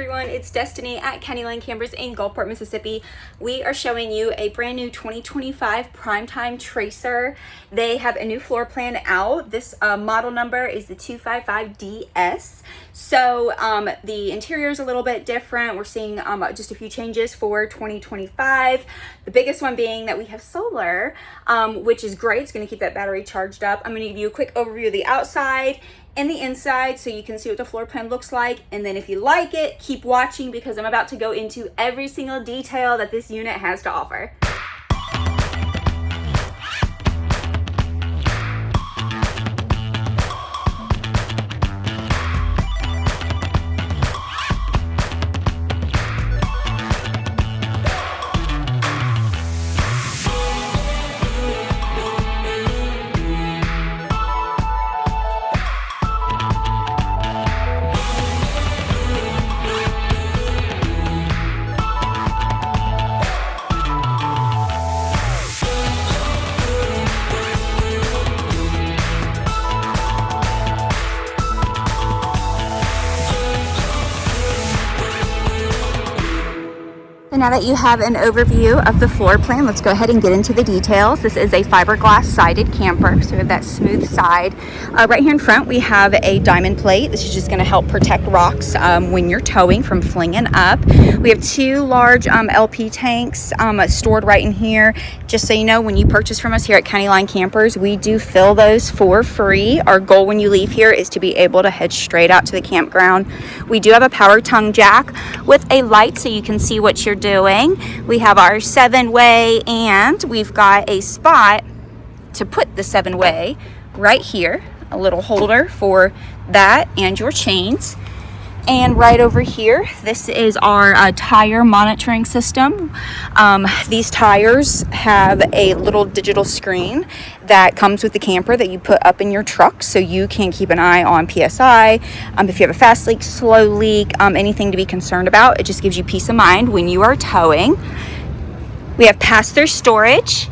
everyone, it's Destiny at County Line Campers in Gulfport, Mississippi. We are showing you a brand new 2025 Primetime Tracer. They have a new floor plan out. This model number is the 255DS. So the interior is a little bit different. We're seeing just a few changes for 2025. The biggest one being that we have solar, which is great. It's going to keep that battery charged up. I'm going to give you a quick overview of the outside and the inside so you can see what the floor plan looks like, and then if you like it, keep watching because I'm about to go into every single detail that this unit has to offer. So now that you have an overview of the floor plan, let's go ahead and get into the details. This is a fiberglass sided camper, so we have that smooth side. Right here in front, we have a diamond plate. This is just going to help protect rocks when you're towing from flinging up. We have two large LP tanks stored right in here. Just so you know, when you purchase from us here at County Line Campers, we do fill those for free. Our goal when you leave here is to be able to head straight out to the campground. We do have a power tongue jack with a light so you can see what you're doing. We have our 7-way, and we've got a spot to put the 7-way right here, a little holder for that and your chains. And right over here, this is our tire monitoring system. These tires have a little digital screen that comes with the camper that you put up in your truck so you can keep an eye on PSI. If you have a fast leak, slow leak, anything to be concerned about, it just gives you peace of mind when you are towing. We have pass-through storage.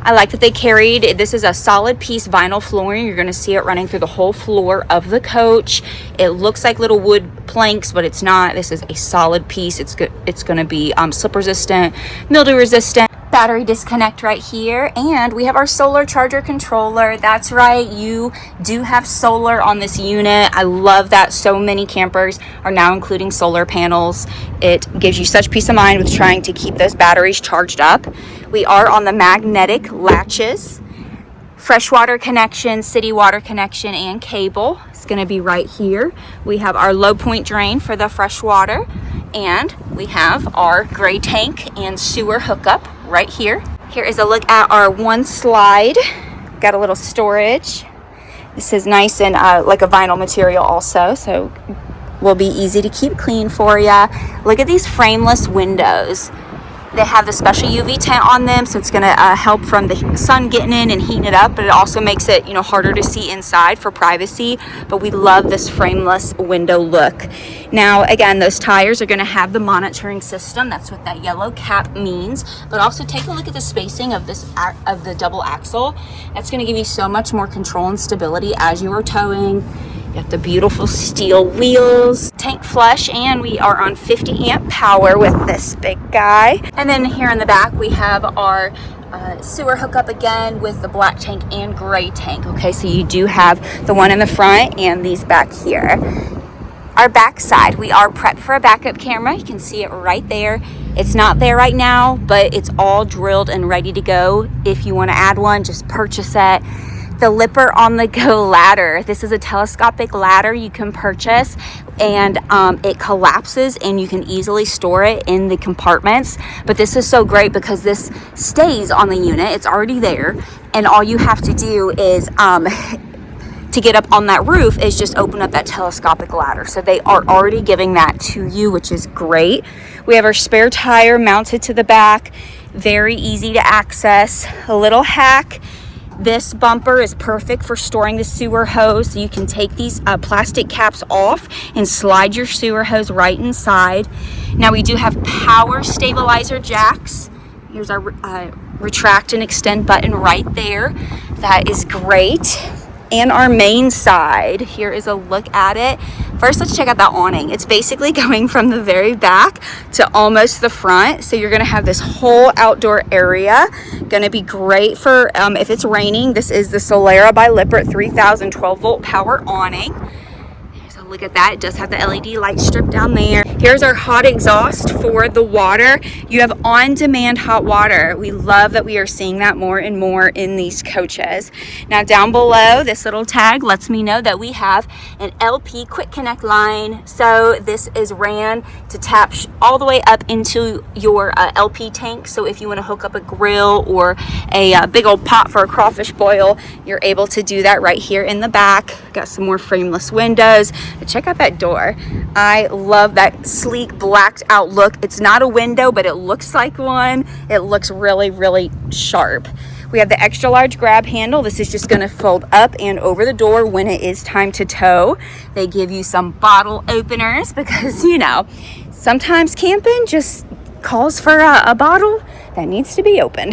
I like that they carried, this is a solid piece vinyl flooring. You're going to see it running through the whole floor of the coach. It looks like little wood planks, but it's not. This is a solid piece. It's going to be slip resistant, mildew resistant. Battery disconnect right here, and we have our solar charger controller. That's right, you do have solar on this unit. I love that so many campers are now including solar panels. It gives you such peace of mind with trying to keep those batteries charged up. We are on the magnetic latches. Freshwater connection, city water connection, and cable is going to be right here. We have our low point drain for the fresh water, and we have our gray tank and sewer hookup right here. Here is a look at our one slide. Got a little storage. This is nice and like a vinyl material also, so will be easy to keep clean for you. Look at these frameless windows. They have the special UV tint on them, so it's going to help from the sun getting in and heating it up, but it also makes it, harder to see inside for privacy. But we love this frameless window look. Now, again, those tires are going to have the monitoring system. That's what that yellow cap means. But also take a look at the spacing of the double axle. That's going to give you so much more control and stability as you are towing. You got the beautiful steel wheels, tank flush, and we are on 50 amp power with this big guy. And then here in the back, we have our sewer hookup again with the black tank and gray tank. Okay, so you do have the one in the front and these back here. Our back side, we are prepped for a backup camera. You can see it right there. It's not there right now, but it's all drilled and ready to go. If you want to add one, just purchase it. The Lipper on the Go ladder. This is a telescopic ladder you can purchase, and it collapses and you can easily store it in the compartments. But this is so great because this stays on the unit. It's already there, and all you have to do is to get up on that roof is just open up that telescopic ladder. So they are already giving that to you, which is great. We have our spare tire mounted to the back. Very easy to access. A little hack. This bumper is perfect for storing the sewer hose. So you can take these plastic caps off and slide your sewer hose right inside. Now we do have power stabilizer jacks. Here's our retract and extend button right there. That is great. and our main side. Here is a look at it. First, let's check out that awning. It's basically going from the very back to almost the front. So you're gonna have this whole outdoor area. Gonna be great for if it's raining. This is the Solera by Lippert 3000 12-volt power awning. Look at that, it does have the LED light strip down there. Here's our hot exhaust for the water. You have on-demand hot water. We love that we are seeing that more and more in these coaches. Now down below, this little tag lets me know that we have an LP quick connect line. So this is ran to tap all the way up into your LP tank. So if you want to hook up a grill or a big old pot for a crawfish boil, you're able to do that right here in the back. Got some more frameless windows. Check out that door. I love that sleek blacked out look. It's not a window, but it looks like one. It looks really, really sharp. We have the extra large grab handle. This is just gonna fold up and over the door when it is time to tow. They give you some bottle openers because, you know, sometimes camping just calls for a bottle that needs to be opened.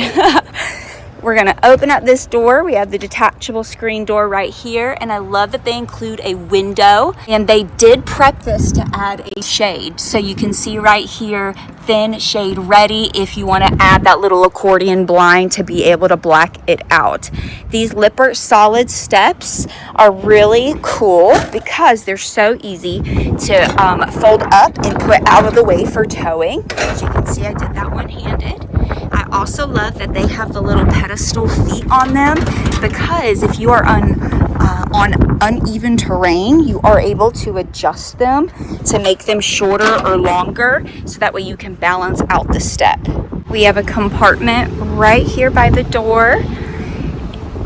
We're gonna open up this door. We have the detachable screen door right here, and I love that they include a window, and they did prep this to add a shade. So you can see right here, thin shade ready if you wanna add that little accordion blind to be able to black it out. These Lippert solid steps are really cool because they're so easy to fold up and put out of the way for towing. As you can see, I did that one-handed. I also love that they have the little pedestal feet on them because if you are on uneven terrain, you are able to adjust them to make them shorter or longer so that way you can balance out the step. We have a compartment right here by the door.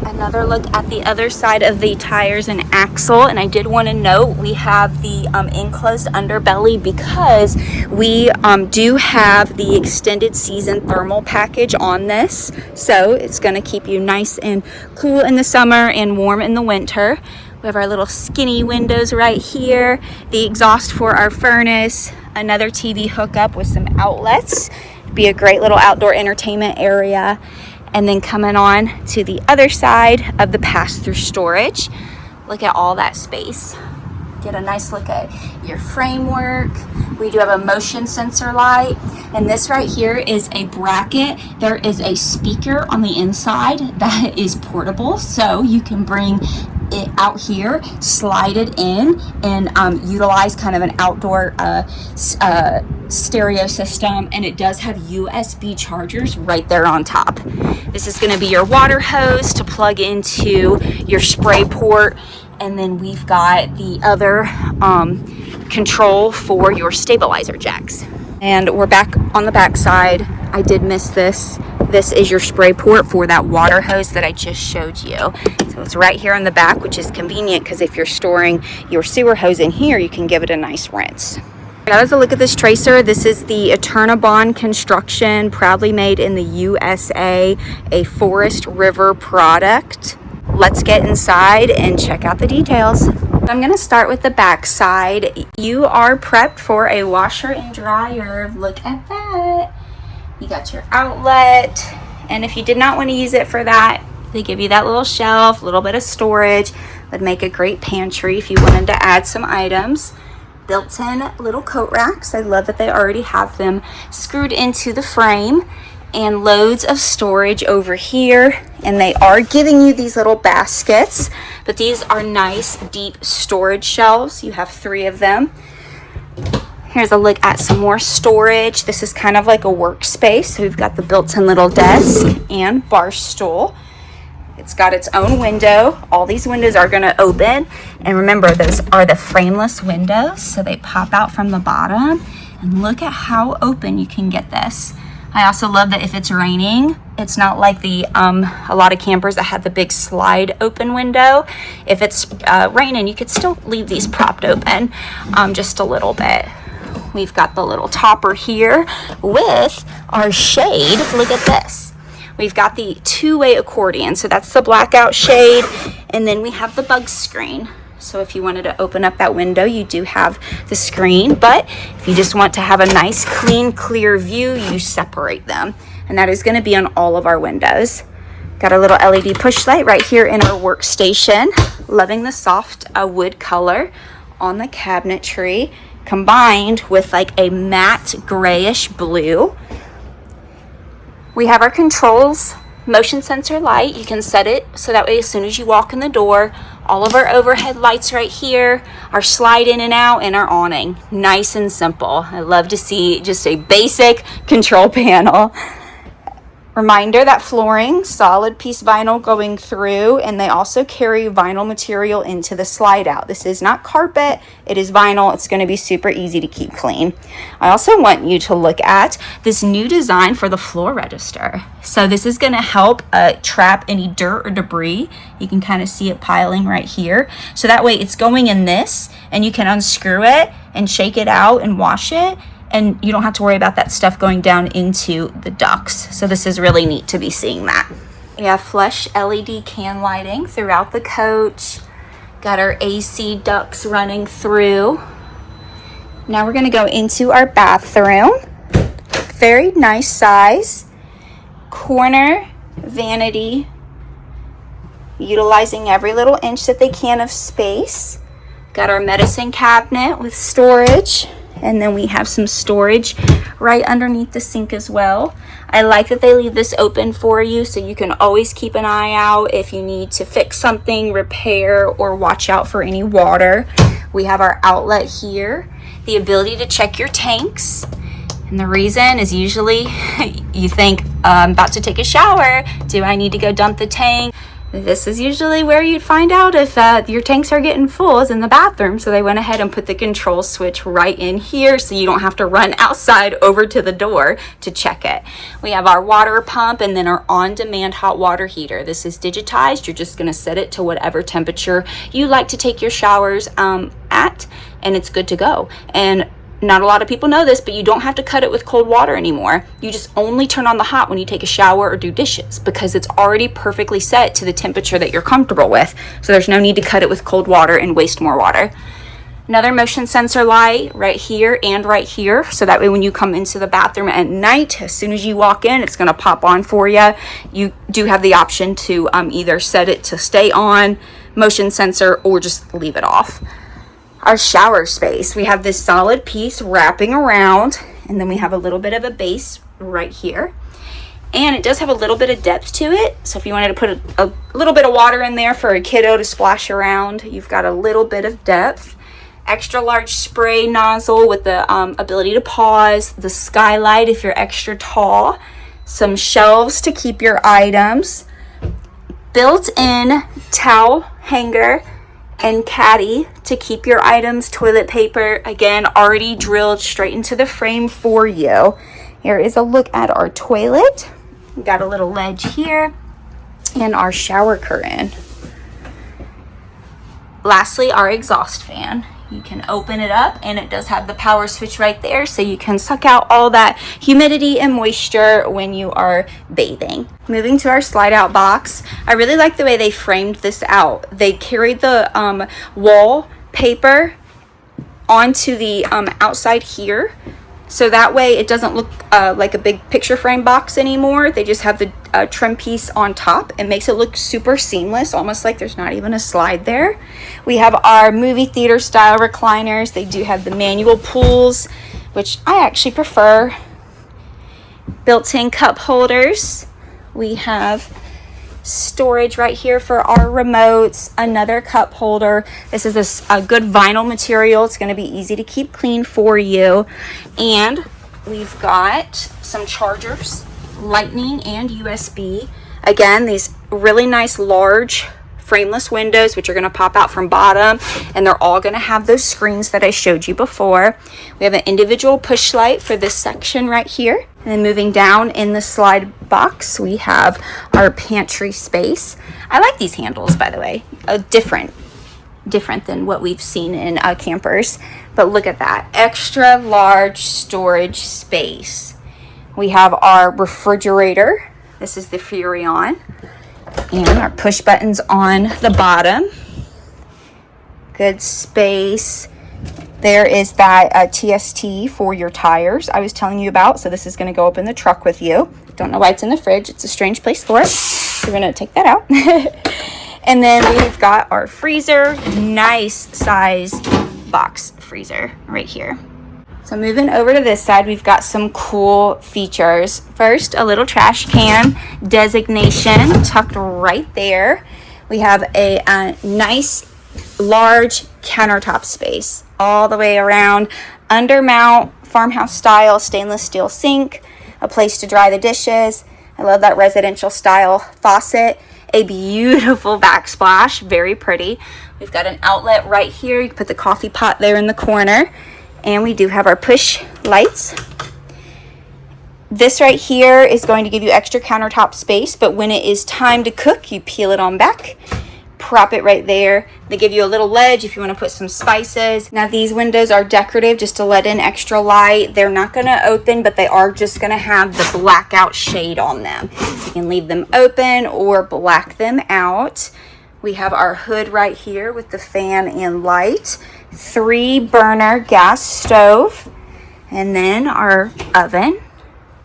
Another look at the other side of the tires and axle, and I did want to note we have the enclosed underbelly because we do have the extended season thermal package on this, so it's going to keep you nice and cool in the summer and warm in the winter. We have our little skinny windows right here, the exhaust for our furnace, another TV hookup with some outlets. It'd be a great little outdoor entertainment area. And then coming on to the other side of the pass-through storage, look at all that space. Get a nice look at your framework. We do have a motion sensor light, and this right here is a bracket. There is a speaker on the inside that is portable, so you can bring it out here, slide it in, and utilize kind of an outdoor stereo system, and it does have USB chargers right there on top. This is going to be your water hose to plug into your spray port, and then we've got the other control for your stabilizer jacks. And we're back on the back side. I did miss this. This is your spray port for that water hose that I just showed you. So it's right here on the back, which is convenient because if you're storing your sewer hose in here, you can give it a nice rinse. Now let's look at this tracer. This is the Eternabond construction, proudly made in the USA, a Forest River product. Let's get inside and check out the details. I'm going to start with the back side. You are prepped for a washer and dryer. Look at that. You got your outlet, and if you did not want to use it for that, they give you that little shelf, a little bit of storage. Would make a great pantry if you wanted to add some items. Built-in little coat racks. I love that they already have them screwed into the frame, and loads of storage over here. And they are giving you these little baskets, but these are nice deep storage shelves. You have 3 of them. Here's a look at some more storage. This is kind of like a workspace. So we've got the built-in little desk and bar stool. It's got its own window. All these windows are going to open. And remember, those are the frameless windows. So they pop out from the bottom. And look at how open you can get this. I also love that if it's raining, it's not like the a lot of campers that have the big slide open window. If it's raining, you could still leave these propped open just a little bit. We've got the little topper here with our shade. Look at this. We've got the 2-way accordion. So that's the blackout shade. And then we have the bug screen. So if you wanted to open up that window, you do have the screen. But if you just want to have a nice, clean, clear view, you separate them. And that is going to be on all of our windows. Got a little LED push light right here in our workstation. Loving the soft wood color on the cabinetry, combined with like a matte grayish blue. We have our controls, motion sensor light. You can set it so that way as soon as you walk in the door, all of our overhead lights right here, our slide in and out, and our awning. Nice and simple. I love to see just a basic control panel. Reminder that flooring, solid piece vinyl going through, and they also carry vinyl material into the slide out. This is not carpet, it is vinyl. It's going to be super easy to keep clean. I also want you to look at this new design for the floor register. So this is going to help trap any dirt or debris. You can kind of see it piling right here. So that way it's going in this, and you can unscrew it and shake it out and wash it. And you don't have to worry about that stuff going down into the ducts. So this is really neat to be seeing that. We have flush LED can lighting throughout the coach. Got our AC ducts running through. Now we're going to go into our bathroom. Very nice size. Corner vanity. Utilizing every little inch that they can of space. Got our medicine cabinet with storage. And then we have some storage right underneath the sink as well. I like that they leave this open for you so you can always keep an eye out if you need to fix something, repair, or watch out for any water. We have our outlet here, the ability to check your tanks. And the reason is usually you think, I'm about to take a shower. Do I need to go dump the tank? This is usually where you'd find out if your tanks are getting full, is in the bathroom. So they went ahead and put the control switch right in here so you don't have to run outside over to the door to check it. We have our water pump and then our on-demand hot water heater. This is digitized. You're just going to set it to whatever temperature you like to take your showers at, and it's good to go. And not a lot of people know this, but you don't have to cut it with cold water anymore. You just only turn on the hot when you take a shower or do dishes because it's already perfectly set to the temperature that you're comfortable with. So there's no need to cut it with cold water and waste more water. Another motion sensor light right here and right here. So that way when you come into the bathroom at night, as soon as you walk in, it's going to pop on for you. You do have the option to either set it to stay on, motion sensor, or just leave it off. Our shower space, we have this solid piece wrapping around, and then we have a little bit of a base right here, and it does have a little bit of depth to it. So if you wanted to put a little bit of water in there for a kiddo to splash around, you've got a little bit of depth. Extra large spray nozzle with the ability to pause, the skylight if you're extra tall, some shelves to keep your items, built-in towel hanger and caddy to keep your items, toilet paper, again, already drilled straight into the frame for you. Here is a look at our toilet. We got a little ledge here and our shower curtain. Lastly, our exhaust fan. You can open it up and it does have the power switch right there, so you can suck out all that humidity and moisture when you are bathing. Moving to our slide out box, I really like the way they framed this out. They carried the wall paper onto the outside here, so that way it doesn't look like a big picture frame box anymore. They just have the trim piece on top. It makes it look super seamless, almost like there's not even a slide there. We have our movie theater style recliners. They do have the manual pulls, which I actually prefer. Built-in cup holders. We have storage right here for our remotes, another cup holder. This is a good vinyl material. It's going to be easy to keep clean for you. And we've got some chargers, Lightning and USB. Again, these really nice large frameless windows, which are going to pop out from bottom, and they're all going to have those screens that I showed you before. We have an individual push light for this section right here. And then moving down in the slide box, we have our pantry space. I like these handles, by the way. Different than what we've seen in campers. But look at that. Extra large storage space. We have our refrigerator. This is the Furrion. And our push buttons on the bottom. Good space. There is that TST for your tires I was telling you about. So this is going to go up in the truck with you. Don't know why it's in the fridge. It's a strange place for it. So we're gonna take that out. And then we've got our freezer, nice size box freezer right here. So moving over to this side, we've got some cool features. First, a little trash can designation tucked right there. We have a nice large countertop space all the way around, undermount farmhouse style stainless steel sink, a place to dry the dishes. I love that residential style faucet, a beautiful backsplash, very pretty. We've got an outlet right here. You can put the coffee pot there in the corner, and we do have our push lights. This right here is going to give you extra countertop space, but when it is time to cook, you peel it on back, prop it right there. They give you a little ledge if you want to put some spices. Now these windows are decorative just to let in extra light. They're not going to open, but they are just going to have the blackout shade on them. So you can leave them open or black them out. We have our hood right here with the fan and light, 3-burner gas stove, and then our oven.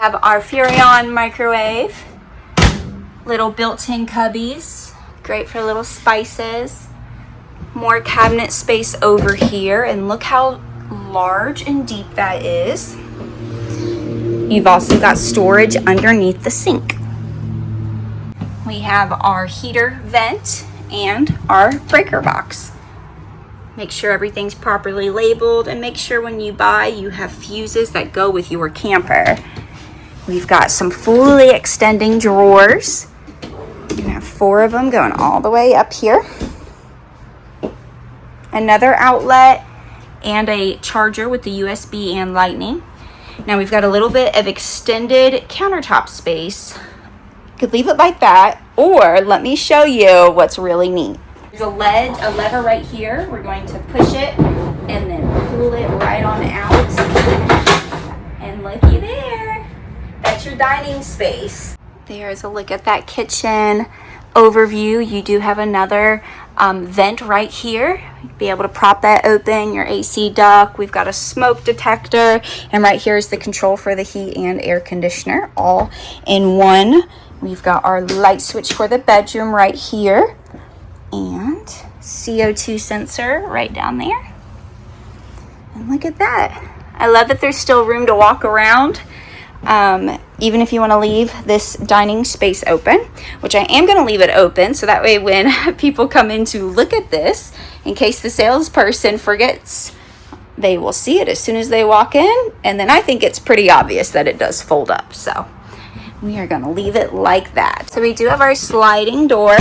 Have our Furrion microwave, little built-in cubbies, great for little spices. More cabinet space over here, and look how large and deep that is. You've also got storage underneath the sink. We have our heater vent and our breaker box. Make sure everything's properly labeled, and make sure when you buy you have fuses that go with your camper. We've got some fully extending drawers. You're gonna have 4 of them going all the way up here. Another outlet and a charger with the USB and Lightning. Now we've got a little bit of extended countertop space. You could leave it like that, or let me show you what's really neat. There's a lever right here. We're going to push it and then pull it right on out. And looky there. That's your dining space. There's a look at that kitchen overview. You do have another vent right here. You'll be able to prop that open, your AC duct. We've got a smoke detector, and right here is the control for the heat and air conditioner all in one. We've got our light switch for the bedroom right here, and CO2 sensor right down there. And look at that. I love that there's still room to walk around. Even if you want to leave this dining space open, which I am going to leave it open so that way when people come in to look at this, in case the salesperson forgets, they will see it as soon as they walk in. And then I think it's pretty obvious that it does fold up. So we are going to leave it like that. So we do have our sliding door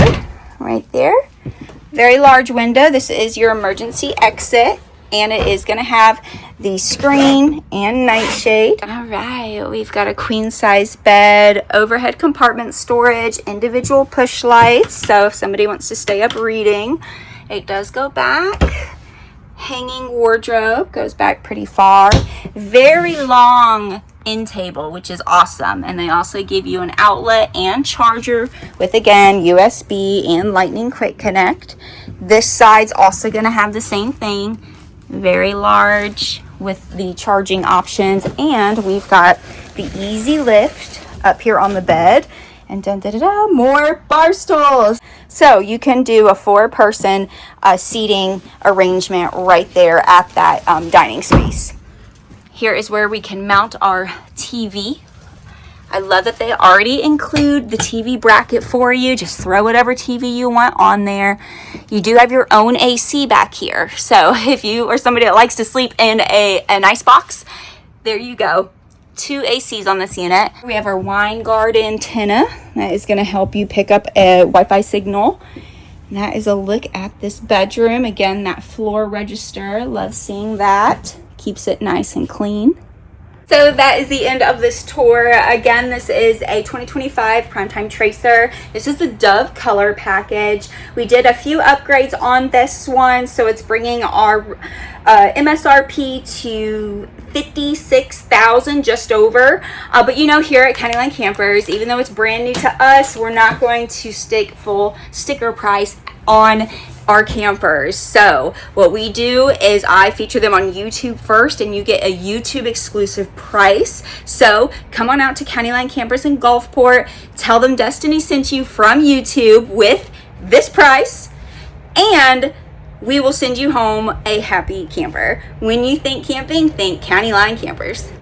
right there. Very large window. This is your emergency exit, and it is going to have the screen and nightshade. All right, we've got a queen size bed, overhead compartment storage, individual push lights. So if somebody wants to stay up reading, it does go back. Hanging wardrobe goes back pretty far. Very long end table, which is awesome. And they also give you an outlet and charger with, again, USB and Lightning Quick Connect. This side's also going to have the same thing. Very large with the charging options, and we've got the easy lift up here on the bed, and more bar stools. So you can do a 4-person seating arrangement right there at that dining space. Here is where we can mount our TV. I love that they already include the TV bracket for you. Just throw whatever TV you want on there. You do have your own AC back here. So if you are somebody that likes to sleep in a nice box, there you go. 2 ACs on this unit. We have our Wine Guard antenna. That is going to help you pick up a Wi-Fi signal. And that is a look at this bedroom. Again, that floor register. Love seeing that. Keeps it nice and clean. So that is the end of this tour. Again, this is a 2025 Primetime Tracer. This is the Dove color package. We did a few upgrades on this one, so it's bringing our MSRP to $56,000, just over. But you know, here at County Line Campers, even though it's brand new to us, we're not going to stick full sticker price on our campers. So what we do is I feature them on YouTube first, and you get a YouTube exclusive price. So come on out to County Line Campers in Gulfport, tell them Destiny sent you from YouTube with this price, and we will send you home a happy camper. When you think camping, think County Line Campers.